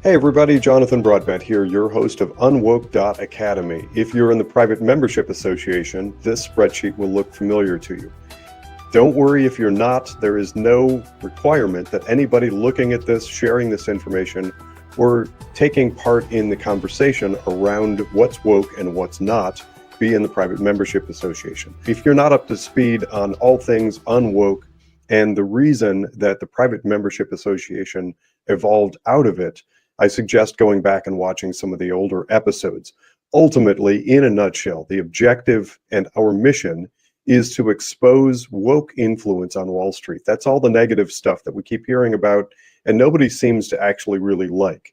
Hey everybody, Jonathan Broadbent here, your host of UnWoke Academy. If you're in the private membership association, this spreadsheet will look familiar to you. Don't worry if you're not. There is no requirement that anybody looking at this, sharing this information, or taking part in the conversation around what's woke and what's not be in the private membership association. If you're not up to speed on all things unwoke and the reason that the private membership association evolved out of it, I suggest going back and watching some of the older episodes. Ultimately, in a nutshell, the objective and our mission is to expose woke influence on Wall Street. That's all the negative stuff that we keep hearing about and nobody seems to actually really like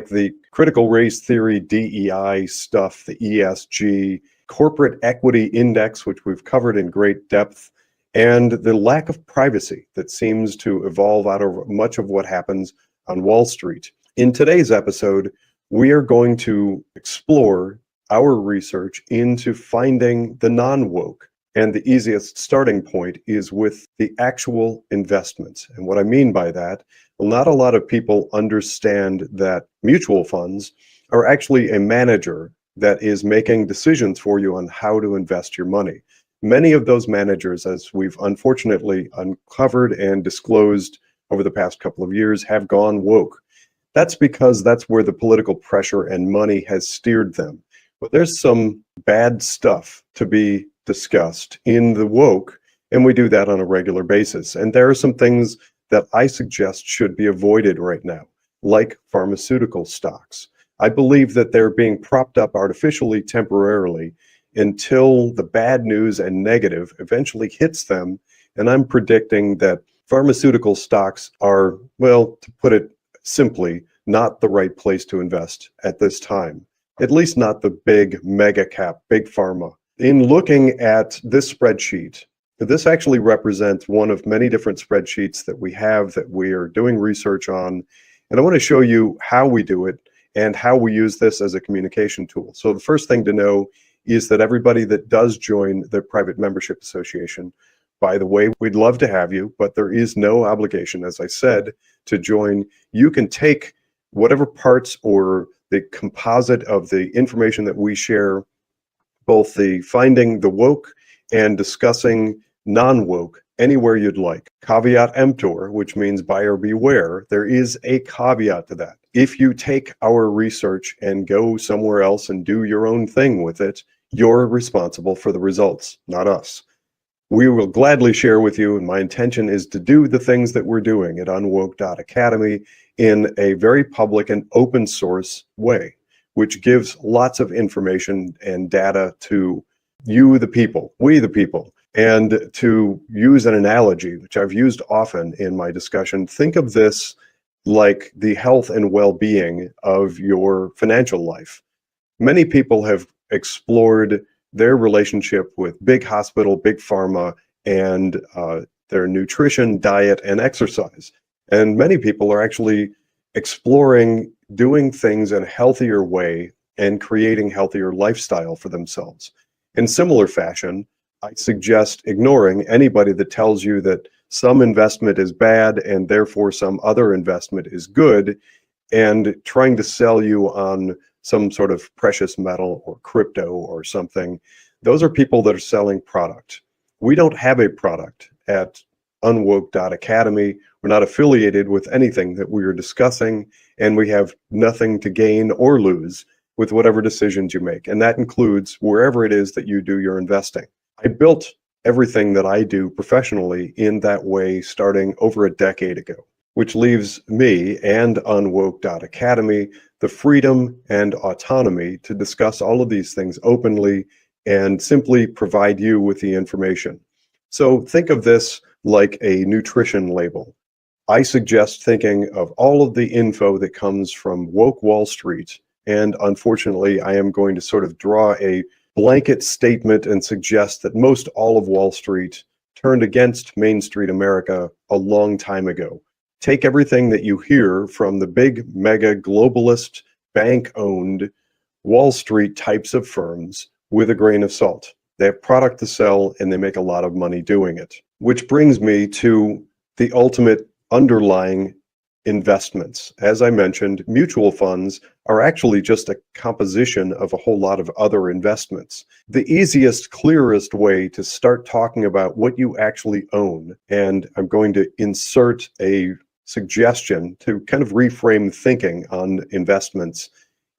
the critical race theory, DEI stuff, the ESG, corporate equity index, which we've covered in great depth, and the lack of privacy that seems to evolve out of much of what happens on Wall Street. In today's episode, we are going to explore our research into finding the non-woke. And the easiest starting point is with the actual investments. And what I mean by that, well, not a lot of people understand that mutual funds are actually a manager that is making decisions for you on how to invest your money. Many of those managers, as we've unfortunately uncovered and disclosed over the past couple of years, have gone woke. That's because that's where the political pressure and money has steered them. But there's some bad stuff to be discussed in the woke, and we do that on a regular basis. And there are some things that I suggest should be avoided right now, like pharmaceutical stocks. I believe that they're being propped up artificially temporarily until the bad news and negative eventually hits them. And I'm predicting that pharmaceutical stocks are, well, to put it simply, not the right place to invest at this time, at least not the big mega cap, big pharma. In looking at this spreadsheet, this actually represents one of many different spreadsheets that we have that we are doing research on. And I want to show you how we do it and how we use this as a communication tool. So the first thing to know is that everybody that does join the Private Membership Association, by the way, we'd love to have you, but there is no obligation, as I said, to join. You can take whatever parts or the composite of the information that we share, both the finding the woke and discussing non-woke, anywhere you'd like. Caveat emptor, which means buyer beware. There is a caveat to that. If you take our research and go somewhere else and do your own thing with it, you're responsible for the results, not us. We will gladly share with you, and my intention is to do the things that we're doing at UnWoke Academy in a very public and open source way, which gives lots of information and data to you, the people, we, the people. And to use an analogy, which I've used often in my discussion, think of this like the health and well-being of your financial life. Many people have explored their relationship with big hospital, big pharma, and their nutrition, diet, and exercise. And many people are actually exploring doing things in a healthier way and creating healthier lifestyle for themselves. In similar fashion, I suggest ignoring anybody that tells you that some investment is bad and therefore some other investment is good, and trying to sell you on some sort of precious metal or crypto or something. Those are people that are selling product. We don't have a product at UnWoke Academy. We're not affiliated with anything that we are discussing, and we have nothing to gain or lose with whatever decisions you make. And that includes wherever it is that you do your investing. I built everything that I do professionally in that way starting over a decade ago, which leaves me and UnWoke Academy the freedom and autonomy to discuss all of these things openly and simply provide you with the information. So think of this like a nutrition label. I suggest thinking of all of the info that comes from woke Wall Street, and unfortunately, I am going to sort of draw a blanket statement and suggest that most all of Wall Street turned against Main Street America a long time ago. Take everything that you hear from the big mega globalist bank-owned Wall Street types of firms with a grain of salt. They have product to sell and they make a lot of money doing it. Which brings me to the ultimate underlying investments. As I mentioned, mutual funds are actually just a composition of a whole lot of other investments. The easiest, clearest way to start talking about what you actually own, and I'm going to insert a suggestion to kind of reframe thinking on investments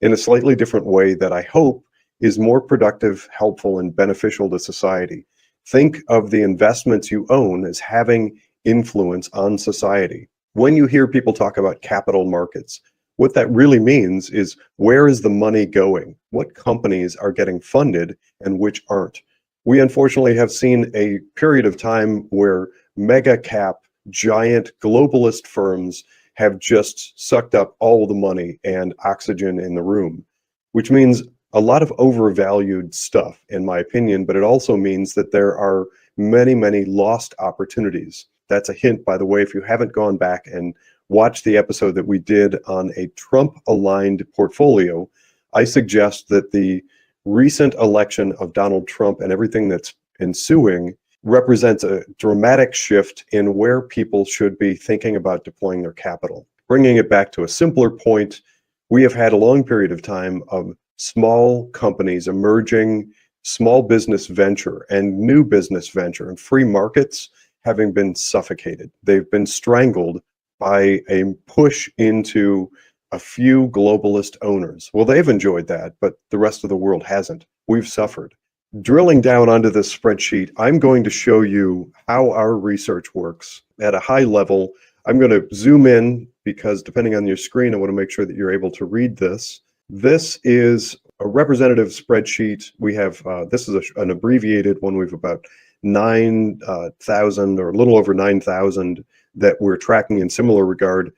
in a slightly different way that I hope is more productive, helpful, and beneficial to society. Think of the investments you own as having influence on society. When you hear people talk about capital markets, what that really means is, where is the money going? What companies are getting funded and which aren't? We unfortunately have seen a period of time where mega cap, giant globalist firms have just sucked up all the money and oxygen in the room, which means a lot of overvalued stuff, in my opinion, but it also means that there are many, many lost opportunities. That's a hint, by the way, if you haven't gone back and watched the episode that we did on a Trump-aligned portfolio, I suggest that the recent election of Donald Trump and everything that's ensuing represents a dramatic shift in where people should be thinking about deploying their capital. Bringing it back to a simpler point, we have had a long period of time of small companies emerging, small business venture and new business venture and free markets having been suffocated. They've been strangled by a push into a few globalist owners. Well, they've enjoyed that, but the rest of the world hasn't. We've suffered. Drilling down onto this spreadsheet, I'm going to show you how our research works at a high level. I'm going to zoom in because depending on your screen, I want to make sure that you're able to read this. This is a representative spreadsheet. We have, this is an abbreviated one. We've about 9,000 or a little over 9,000 that we're tracking in similar regard.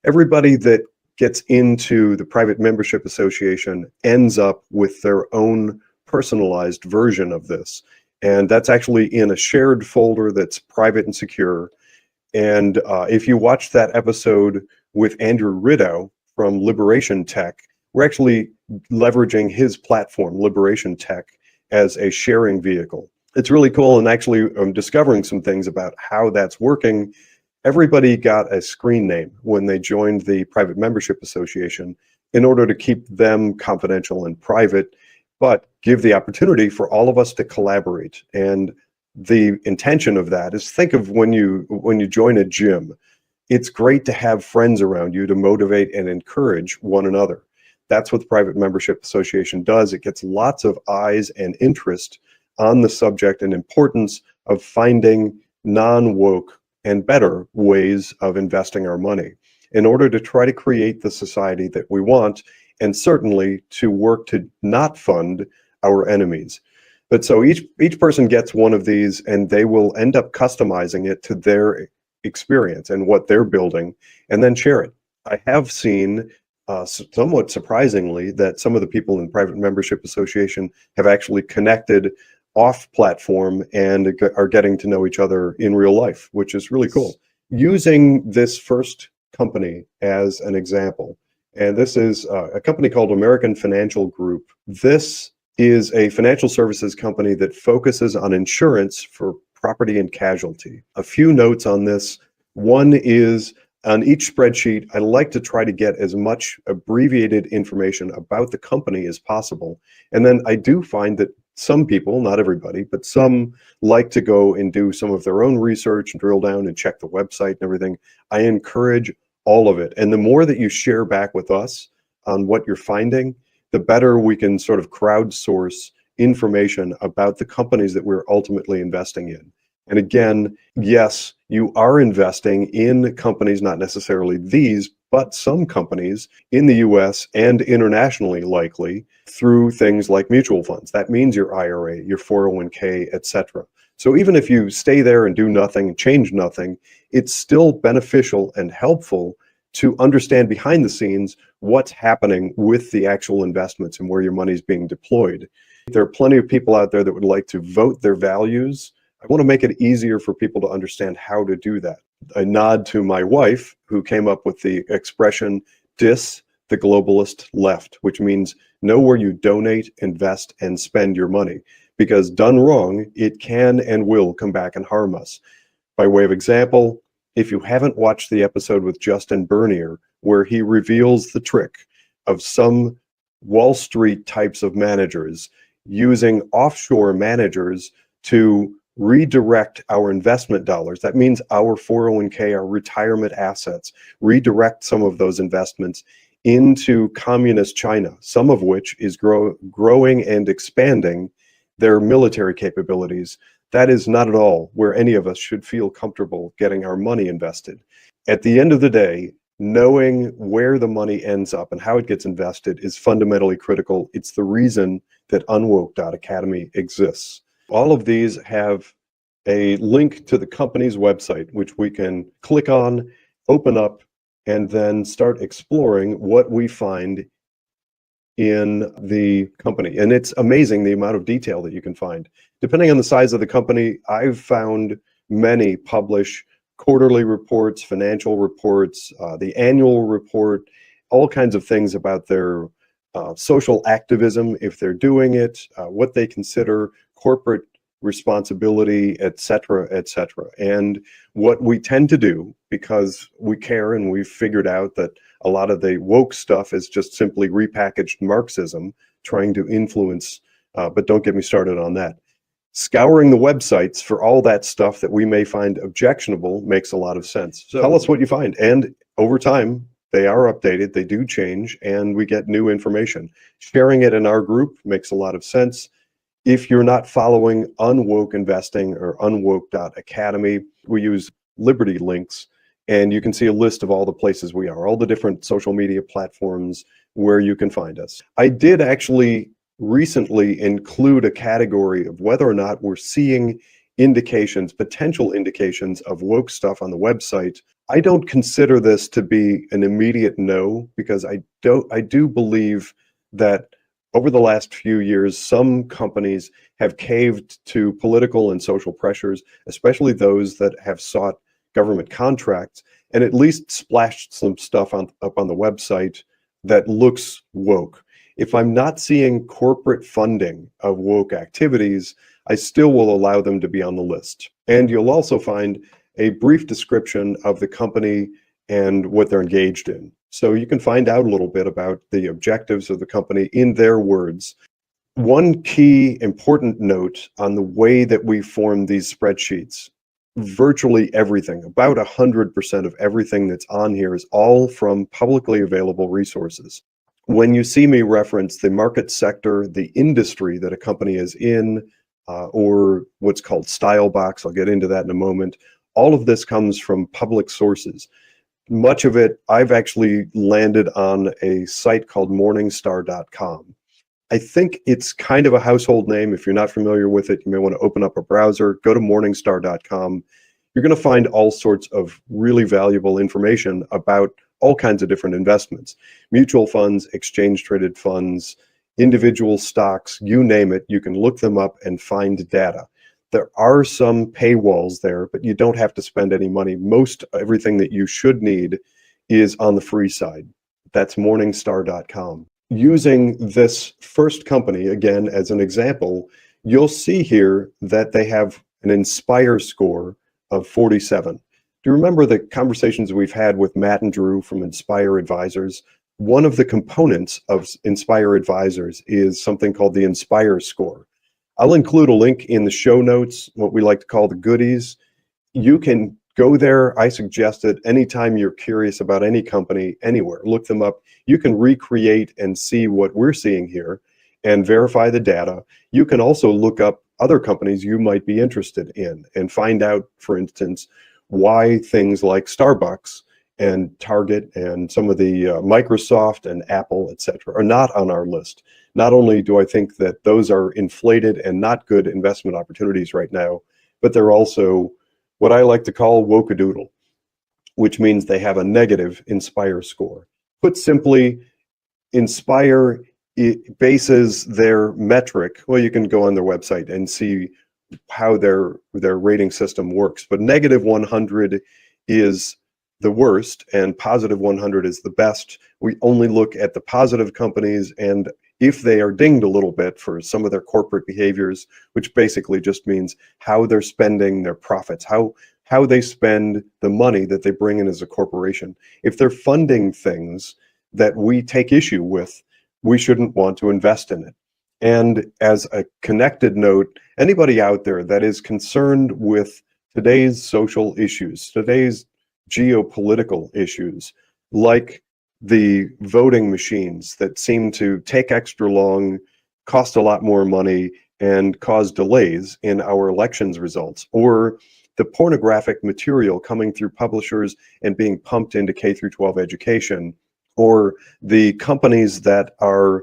Everybody that gets into the private membership association ends up with their own personalized version of this. And that's actually in a shared folder that's private and secure. And if you watch that episode with Andrew Rideau from Liberation Tech, we're actually leveraging his platform, Liberation Tech, as a sharing vehicle. It's really cool, and actually I'm discovering some things about how that's working. Everybody got a screen name when they joined the private membership association in order to keep them confidential and private, but give the opportunity for all of us to collaborate. And the intention of that is, think of when you join a gym, it's great to have friends around you to motivate and encourage one another. That's what the private membership association does. It gets lots of eyes and interest on the subject and importance of finding non-woke and better ways of investing our money in order to try to create the society that we want, and certainly to work to not fund our enemies. But so each person gets one of these, and they will end up customizing it to their experience and what they're building, and then share it. I have seen, somewhat surprisingly, that some of the people in the private membership association have actually connected off platform and are getting to know each other in real life, which is really cool. Using this first company as an example, and this is a company called American Financial Group. This is a financial services company that focuses on insurance for property and casualty. A few notes on this. One is, on each spreadsheet, I like to try to get as much abbreviated information about the company as possible. And then I do find that some people, not everybody, but some like to go and do some of their own research and drill down and check the website and everything. I encourage all of it. And the more that you share back with us on what you're finding, the better we can sort of crowdsource information about the companies that we're ultimately investing in. And again, yes, you are investing in companies, not necessarily these, but some companies in the US and internationally, likely through things like mutual funds. That means your IRA, your 401k, etc. So even if you stay there and do nothing, change nothing, it's still beneficial and helpful to understand behind the scenes what's happening with the actual investments and where your money is being deployed. There are plenty of people out there that would like to vote their values. I want to make it easier for people to understand how to do that. A nod to my wife, who came up with the expression, "Dis the globalist left," which means know where you donate, invest, and spend your money. Because done wrong, it can and will come back and harm us. By way of example, If you haven't watched the episode with Justin Bernier, where he reveals the trick of some Wall Street types of managers using offshore managers to redirect our investment dollars, that means our 401k, our retirement assets, redirect some of those investments into communist China, some of which is growing and expanding their military capabilities. That is not at all where any of us should feel comfortable getting our money invested. At the end of the day, knowing where the money ends up and how it gets invested is fundamentally critical. It's the reason that UnWoke.academy exists. All of these have a link to the company's website, which we can click on, open up, and then start exploring what we find in the company. And it's amazing the amount of detail that you can find. Depending on the size of the company, I've found many publish quarterly reports, financial reports, the annual report, all kinds of things about their social activism, if they're doing it, what they consider corporate responsibility, et cetera, et cetera. And what we tend to do, because we care and we've figured out that a lot of the woke stuff is just simply repackaged Marxism trying to influence, but don't get me started on that. Scouring the websites for all that stuff that we may find objectionable makes a lot of sense. So tell us what you find. And over time, they are updated, they do change, and we get new information. Sharing it in our group makes a lot of sense. If you're not following UnWoke Investing or UnWoke.academy, we use Liberty links, and you can see a list of all the places we are, all the different social media platforms where you can find us. I did actually recently include a category of whether or not we're seeing indications, potential indications of woke stuff on the website. I don't consider this to be an immediate no, because I do believe that over the last few years, some companies have caved to political and social pressures, especially those that have sought government contracts, and at least splashed some stuff up on the website that looks woke. If I'm not seeing corporate funding of woke activities, I still will allow them to be on the list. And you'll also find a brief description of the company and what they're engaged in. So you can find out a little bit about the objectives of the company in their words. One key important note on the way that we form these spreadsheets: virtually everything, about 100% of everything that's on here is all from publicly available resources. When you see me reference the market sector, the industry that a company is in, or what's called style box, I'll get into that in a moment, all of this comes from public sources. Much of it, I've actually landed on a site called Morningstar.com. I think it's kind of a household name. If you're not familiar with it, you may want to open up a browser, go to Morningstar.com. You're going to find all sorts of really valuable information about all kinds of different investments: mutual funds, exchange traded funds, individual stocks, you name it. You can look them up and find data. There are some paywalls there, but you don't have to spend any money. Most everything that you should need is on the free side. That's Morningstar.com. Using this first company, again, as an example, you'll see here that they have an Inspire score of 47. Do you remember the conversations we've had with Matt and Drew from Inspire Advisors? One of the components of Inspire Advisors is something called the Inspire score. I'll include a link in the show notes, what we like to call the goodies. You can go there. I suggest it anytime you're curious about any company, anywhere. Look them up. You can recreate and see what we're seeing here and verify the data. You can also look up other companies you might be interested in and find out, for instance, why things like Starbucks and Target and some of the Microsoft and Apple, et cetera, are not on our list. Not only do I think that those are inflated and not good investment opportunities right now, but they're also what I like to call woke-a-doodle, which means they have a negative Inspire score. Put simply, Inspire bases their metric. Well, you can go on their website and see how their rating system works, but negative 100 is the worst and positive 100 is the best. We only look at the positive companies, and if they are dinged a little bit for some of their corporate behaviors, which basically just means how they're spending their profits, how how they spend the money that they bring in as a corporation. If they're funding things that we take issue with, we shouldn't want to invest in it. And as a connected note, anybody out there that is concerned with today's social issues, today's geopolitical issues, like the voting machines that seem to take extra long, cost a lot more money, and cause delays in our elections results, or the pornographic material coming through publishers and being pumped into K through 12 education, or the companies that are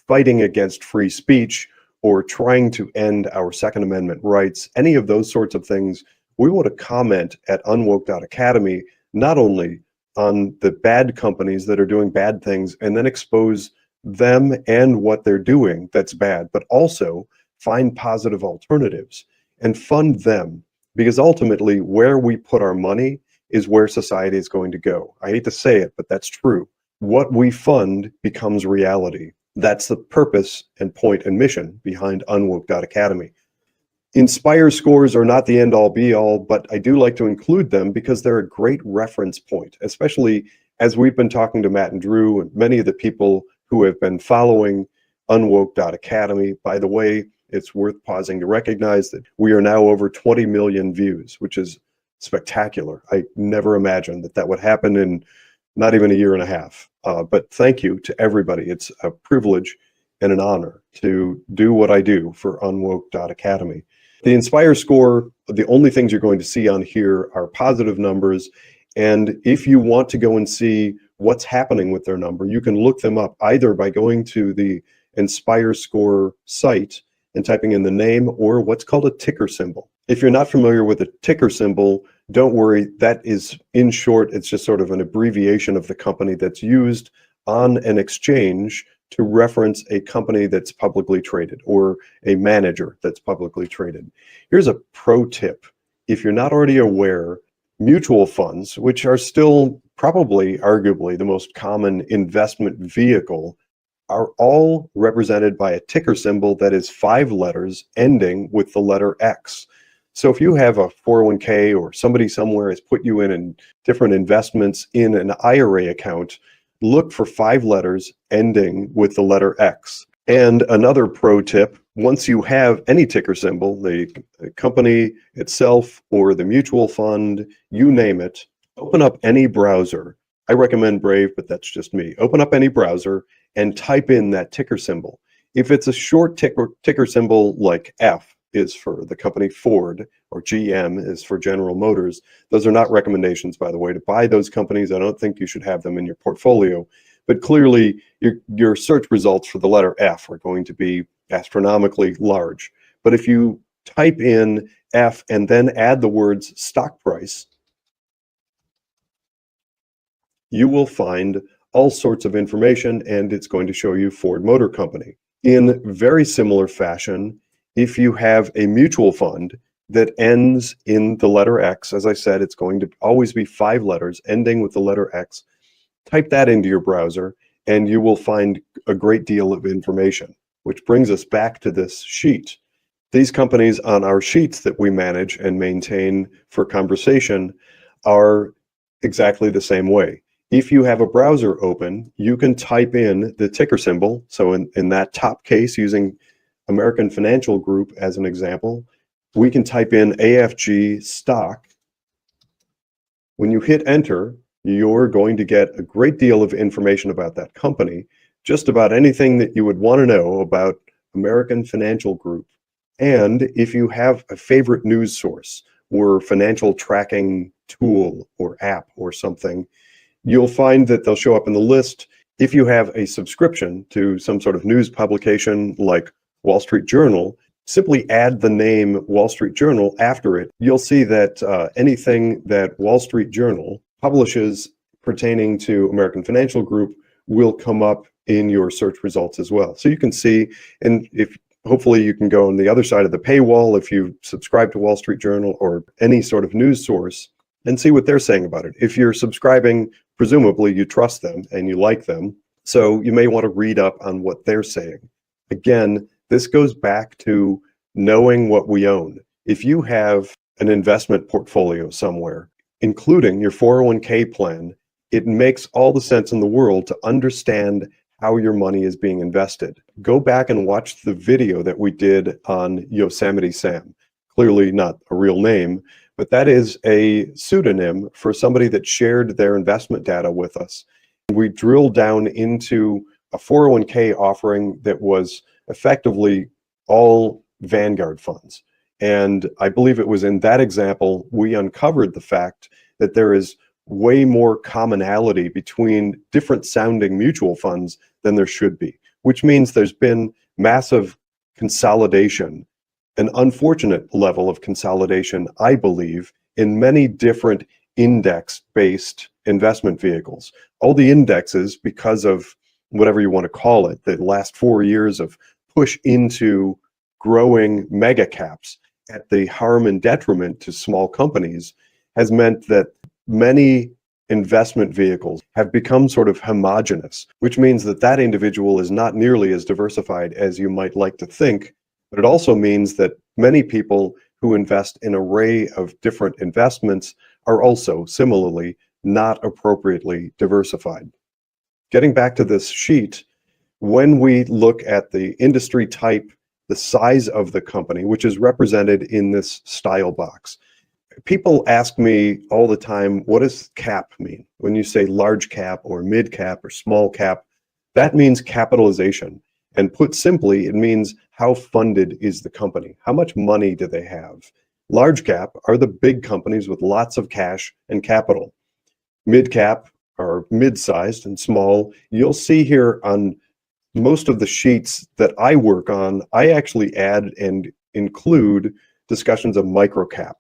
fighting against free speech or trying to end our Second Amendment rights, any of those sorts of things, we want to comment at unwoke.academy, not only on the bad companies that are doing bad things and then expose them and what they're doing that's bad, but also find positive alternatives and fund them, because ultimately where we put our money is where society is going to go. I hate to say it, but that's true. What we fund becomes reality. That's the purpose and point and mission behind unwoke.academy. Inspire scores are not the end all be all, but I do like to include them because they're a great reference point, especially as we've been talking to Matt and Drew and many of the people who have been following unwoke.academy. By the way, it's worth pausing to recognize that we are now over 20 million views, which is spectacular. I never imagined that that would happen in not even a year and a half. But thank you to everybody. It's a privilege and an honor to do what I do for unwoke.academy. The Inspire score, the only things you're going to see on here are positive numbers. And if you want to go and see what's happening with their number, you can look them up either by going to the Inspire score site and typing in the name or what's called a ticker symbol. If you're not familiar with a ticker symbol, don't worry, that is, in short, it's just sort of an abbreviation of the company that's used on an exchange to reference a company that's publicly traded or a manager that's publicly traded. Here's a pro tip. If you're not already aware, mutual funds, which are still probably arguably the most common investment vehicle, are all represented by a ticker symbol that is 5 letters ending with the letter X. So if you have a 401k or somebody somewhere has put you in different investments in an IRA account, look for 5 letters ending with the letter X. And another pro tip, once you have any ticker symbol, the company itself or the mutual fund, you name it, open up any browser. I recommend Brave, but that's just me. Open up any browser and type in that ticker symbol. If it's a short ticker symbol like F is for the company Ford, or GM is for General Motors, those are not recommendations, by the way, to buy those companies. I don't think you should have them in your portfolio. But clearly, your search results for the letter F are going to be astronomically large. But if you type in F and then add the words stock price, you will find all sorts of information, and it's going to show you Ford Motor Company. In very similar fashion, if you have a mutual fund that ends in the letter X, as I said, it's going to always be 5 letters ending with the letter X. Type that into your browser and you will find a great deal of information, which brings us back to this sheet. These companies on our sheets that we manage and maintain for conversation are exactly the same way. If you have a browser open, you can type in the ticker symbol. So in that top case, using American Financial Group as an example, we can type in AFG stock. When you hit enter, you're going to get a great deal of information about that company, just about anything that you would want to know about American Financial Group. And if you have a favorite news source or financial tracking tool or app or something, you'll find that they'll show up in the list. If you have a subscription to some sort of news publication like Wall Street Journal, simply add the name Wall Street Journal after it. You'll see that anything that Wall Street Journal publishes pertaining to American Financial Group will come up in your search results as well. So you can see, and if hopefully you can go on the other side of the paywall if you subscribe to Wall Street Journal or any sort of news source and see what they're saying about it. If you're subscribing, presumably you trust them and you like them, so you may want to read up on what they're saying. Again, this goes back to knowing what we own. If you have an investment portfolio somewhere, including your 401k plan, it makes all the sense in the world to understand how your money is being invested. Go back and watch the video that we did on Yosemite Sam. Clearly not a real name, but that is a pseudonym for somebody that shared their investment data with us. We drilled down into a 401k offering that was effectively all Vanguard funds. And I believe it was in that example, we uncovered the fact that there is way more commonality between different sounding mutual funds than there should be, which means there's been massive consolidation, an unfortunate level of consolidation, I believe, in many different index-based investment vehicles. All the indexes, because of whatever you want to call it, the last 4 years of push into growing mega caps at the harm and detriment to small companies, has meant that many investment vehicles have become sort of homogenous, which means that that individual is not nearly as diversified as you might like to think. But it also means that many people who invest in an array of different investments are also similarly not appropriately diversified. Getting back to this sheet, when we look at the industry type, the size of the company, which is represented in this style box, people ask me all the time, what does cap mean? When you say large cap or mid cap or small cap, that means capitalization. And put simply, it means how funded is the company? How much money do they have? Large cap are the big companies with lots of cash and capital. Mid cap are mid-sized and small. You'll see here on most of the sheets that I work on, I actually add and include discussions of micro cap.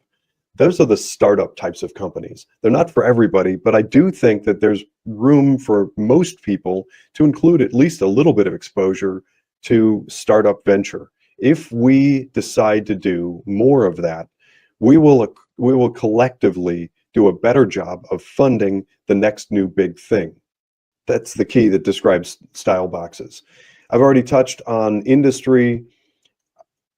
Those are the startup types of companies. They're not for everybody, but I do think that there's room for most people to include at least a little bit of exposure to startup venture. If we decide to do more of that, we will collectively do a better job of funding the next new big thing. That's the key that describes style boxes. I've already touched on industry.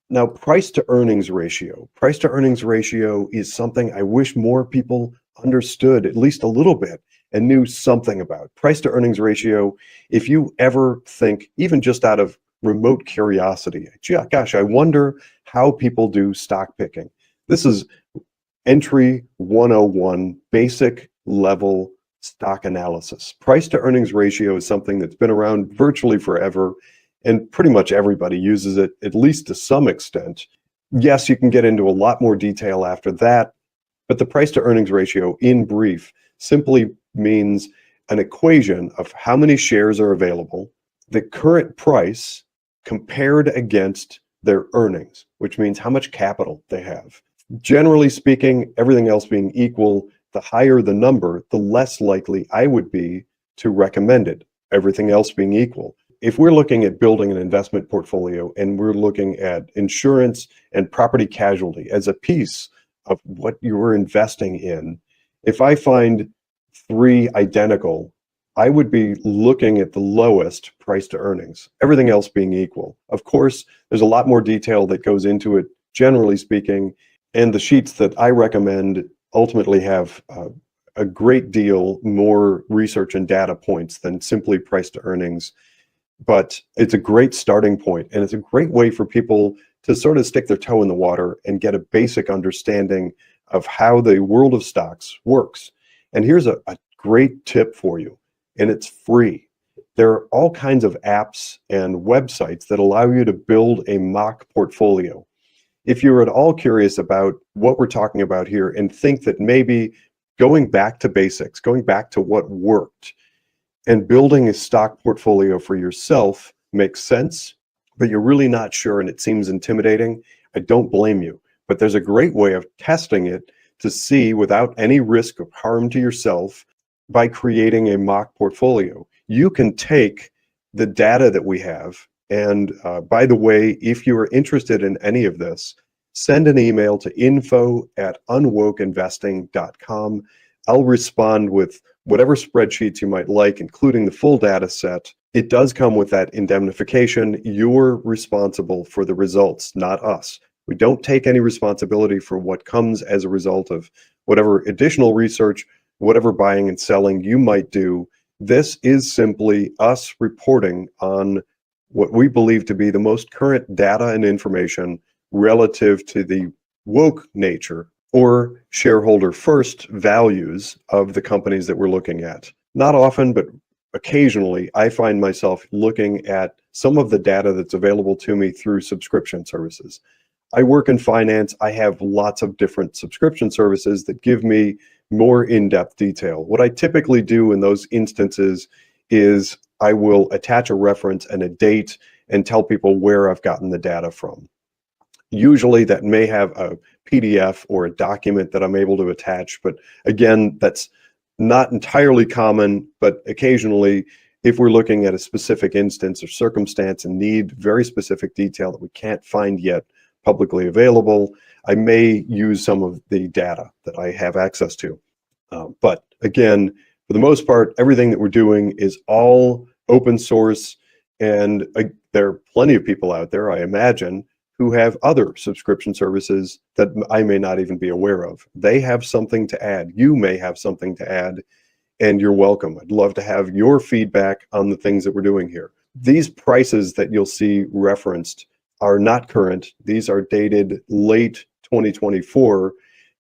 Now, price to earnings ratio. Price to earnings ratio is something I wish more people understood at least a little bit and knew something about. Price to earnings ratio, if you ever think, even just out of remote curiosity, gosh, I wonder how people do stock picking. This is entry 101, basic level stock analysis. Price to earnings ratio is something that's been around virtually forever, and pretty much everybody uses it, at least to some extent. Yes, you can get into a lot more detail after that, but the price to earnings ratio, in brief, simply means an equation of how many shares are available, the current price compared against their earnings, which means how much capital they have. Generally speaking, everything else being equal, the higher the number, the less likely I would be to recommend it, everything else being equal. If we're looking at building an investment portfolio and we're looking at insurance and property casualty as a piece of what you're investing in, if I find 3 identical, I would be looking at the lowest price to earnings, everything else being equal. Of course, there's a lot more detail that goes into it, generally speaking, and the sheets that I recommend ultimately have a great deal more research and data points than simply price to earnings. But it's a great starting point, and it's a great way for people to sort of stick their toe in the water and get a basic understanding of how the world of stocks works. And here's a great tip for you, and it's free. There are all kinds of apps and websites that allow you to build a mock portfolio. If you're at all curious about what we're talking about here and think that maybe going back to basics, going back to what worked, and building a stock portfolio for yourself makes sense, but you're really not sure and it seems intimidating, I don't blame you. But there's a great way of testing it to see without any risk of harm to yourself by creating a mock portfolio. You can take the data that we have, and by the way, if you are interested in any of this, send an email to info@unwokeinvesting.com. I'll respond with whatever spreadsheets you might like, including the full data set. It does come with that indemnification. You're responsible for the results, not us. We don't take any responsibility for what comes as a result of whatever additional research, whatever buying and selling you might do. This is simply us reporting on what we believe to be the most current data and information relative to the woke nature or shareholder first values of the companies that we're looking at. Not often, but occasionally, I find myself looking at some of the data that's available to me through subscription services. I work in finance. I have lots of different subscription services that give me more in-depth detail. What I typically do in those instances is I will attach a reference and a date and tell people where I've gotten the data from. Usually that may have a PDF or a document that I'm able to attach, but again, that's not entirely common, but occasionally, if we're looking at a specific instance or circumstance and need very specific detail that we can't find yet publicly available, I may use some of the data that I have access to. But again, for the most part, everything that we're doing is all open source, and there are plenty of people out there, I imagine, who have other subscription services that I may not even be aware of. They have something to add. You may have something to add, and you're welcome. I'd love to have your feedback on the things that we're doing here. These prices that you'll see referenced are not current. These are dated late 2024,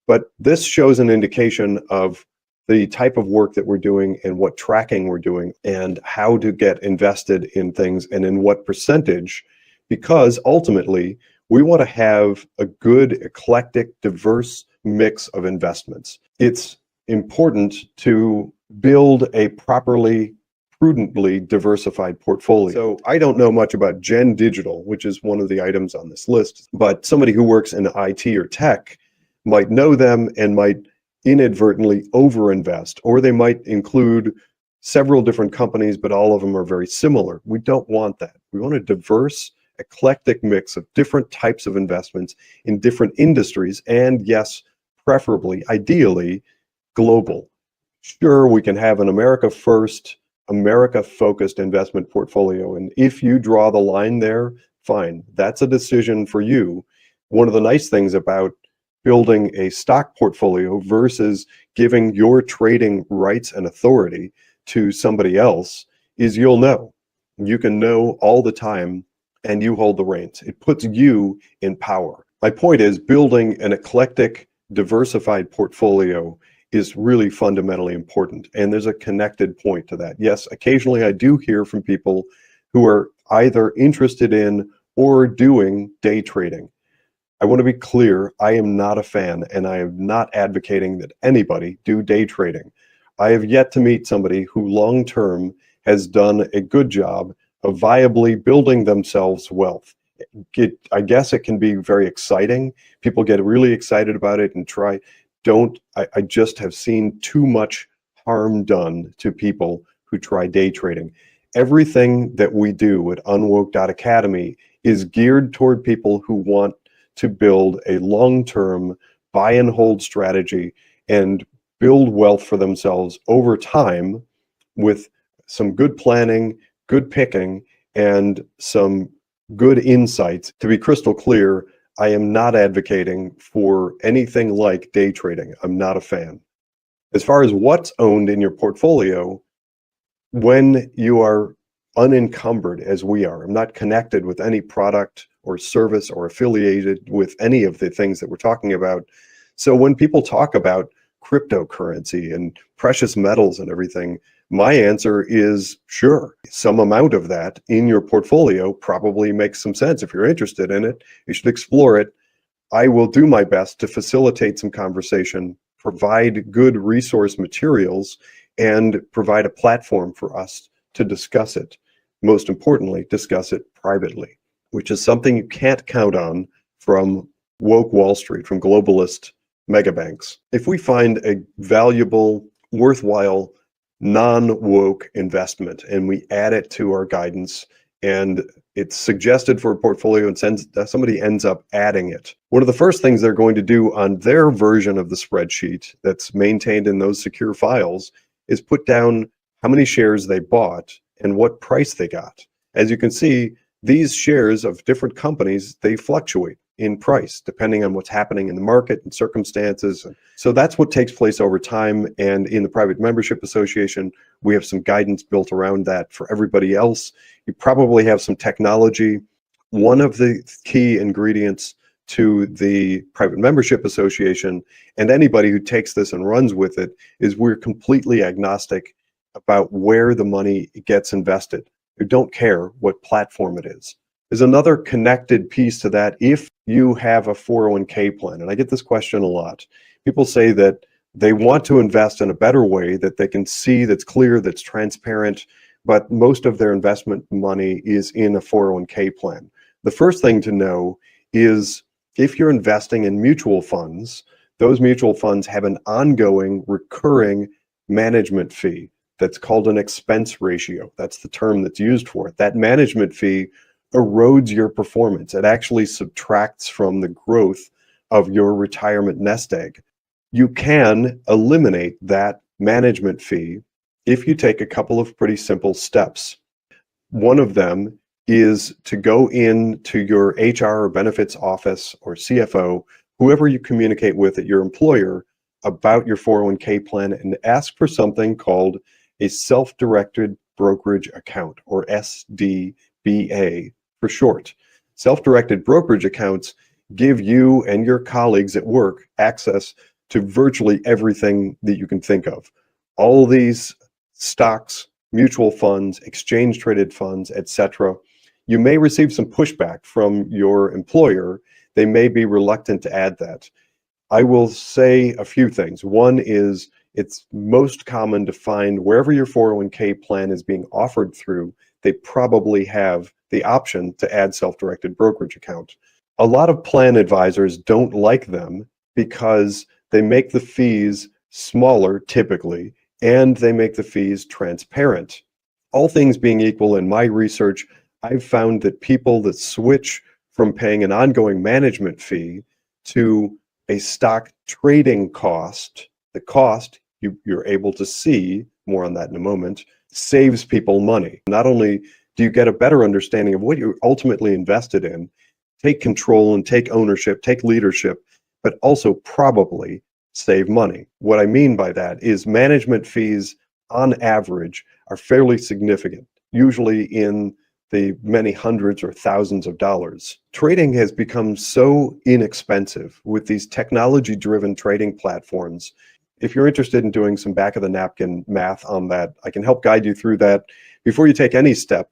but this shows an indication of the type of work that we're doing and what tracking we're doing and how to get invested in things and in what percentage, because ultimately we want to have a good, eclectic, diverse mix of investments. It's important to build a properly, prudently diversified portfolio. So I don't know much about Gen Digital, which is one of the items on this list, but somebody who works in IT or tech might know them and might inadvertently overinvest, or they might include several different companies, but all of them are very similar. We don't want that. We want a diverse, eclectic mix of different types of investments in different industries, and yes, preferably, ideally, global. Sure, we can have an America first, America-focused investment portfolio, and if you draw the line there, fine. That's a decision for you. One of the nice things about building a stock portfolio versus giving your trading rights and authority to somebody else is you'll know. You can know all the time, and you hold the reins. It puts you in power. My point is, building an eclectic, diversified portfolio is really fundamentally important, and there's a connected point to that. Yes, occasionally I do hear from people who are either interested in or doing day trading. I want to be clear, I am not a fan, and I am not advocating that anybody do day trading. I have yet to meet somebody who long-term has done a good job of viably building themselves wealth. I guess it can be very exciting. People get really excited about it and try. I just have seen too much harm done to people who try day trading. Everything that we do at UnWoke.academy is geared toward people who want to build a long-term buy and hold strategy and build wealth for themselves over time with some good planning, good picking, and some good insights. To be crystal clear, I am not advocating for anything like day trading. I'm not a fan. As far as what's owned in your portfolio, when you are unencumbered as we are, I'm not connected with any product or service or affiliated with any of the things that we're talking about. So when people talk about cryptocurrency and precious metals and everything, my answer is sure. Some amount of that in your portfolio probably makes some sense. If you're interested in it, you should explore it. I will do my best to facilitate some conversation, provide good resource materials, and provide a platform for us to discuss it. Most importantly, discuss it privately, which is something you can't count on from woke Wall Street, from globalist megabanks. If we find a valuable, worthwhile, non-woke investment and we add it to our guidance and it's suggested for a portfolio and somebody ends up adding it, one of the first things they're going to do on their version of the spreadsheet that's maintained in those secure files is put down how many shares they bought and what price they got. As you can see, these shares of different companies, they fluctuate. in price, depending on what's happening in the market and circumstances. So that's what takes place over time. And in the Private Membership Association, we have some guidance built around that for everybody else. You probably have some technology. One of the key ingredients to the Private Membership Association, and anybody who takes this and runs with it, is we're completely agnostic about where the money gets invested. We don't care what platform it is. There's another connected piece to that. If you have a 401k plan, and I get this question a lot, people say that they want to invest in a better way that they can see, that's clear, that's transparent, but most of their investment money is in a 401k plan. The first thing to know is if you're investing in mutual funds, those mutual funds have an ongoing recurring management fee that's called an expense ratio. That's the term that's used for it. That management fee erodes your performance. It actually subtracts from the growth of your retirement nest egg. You can eliminate that management fee if you take a couple of pretty simple steps. One of them is to go into your HR or benefits office or CFO, whoever you communicate with at your employer, about your 401k plan and ask for something called a self-directed brokerage account, or SDBA for short. Self-directed brokerage accounts give you and your colleagues at work access to virtually everything that you can think of. All of these stocks, mutual funds, exchange traded funds, etc. You may receive some pushback from your employer. They may be reluctant to add that. I will say a few things. One is it's most common to find wherever your 401k plan is being offered through, they probably have the option to add self-directed brokerage account. A lot of plan advisors don't like them because they make the fees smaller typically, and they make the fees transparent. All things being equal, in my research, I've found that people that switch from paying an ongoing management fee to a stock trading cost, the cost you're able to see, more on that in a moment, saves people money. Not only do you get a better understanding of what you ultimately invested in, take control and take ownership, take leadership, but also probably save money. What I mean by that is management fees on average are fairly significant, usually in the many hundreds or thousands of dollars. Trading has become so inexpensive with these technology-driven trading platforms. If you're interested in doing some back-of-the-napkin math on that, I can help guide you through that. Before you take any step,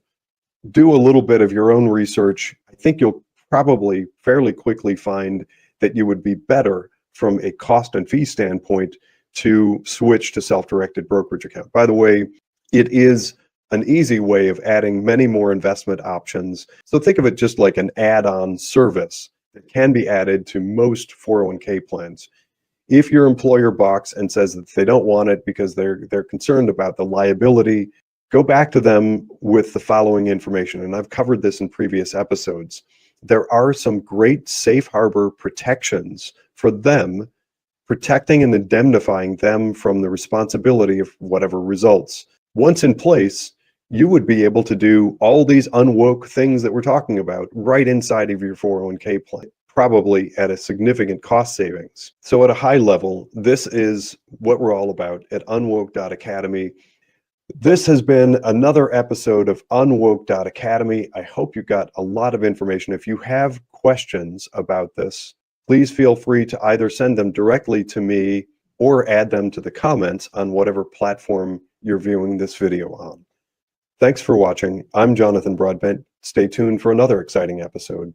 do a little bit of your own research. I think you'll probably fairly quickly find that you would be better from a cost and fee standpoint to switch to self-directed brokerage account. By the way, it is an easy way of adding many more investment options. So think of it just like an add-on service that can be added to most 401k plans. If your employer balks and says that they don't want it because they're concerned about the liability, go back to them with the following information. And I've covered this in previous episodes. There are some great safe harbor protections for them, protecting and indemnifying them from the responsibility of whatever results. Once in place, you would be able to do all these UnWoke things that we're talking about right inside of your 401k plan, probably at a significant cost savings. So at a high level, this is what we're all about at UnWoke.Academy. This has been another episode of UnWoke.Academy. I hope you got a lot of information. If you have questions about this, please feel free to either send them directly to me or add them to the comments on whatever platform you're viewing this video on. Thanks for watching. I'm Jonathan Broadbent. Stay tuned for another exciting episode.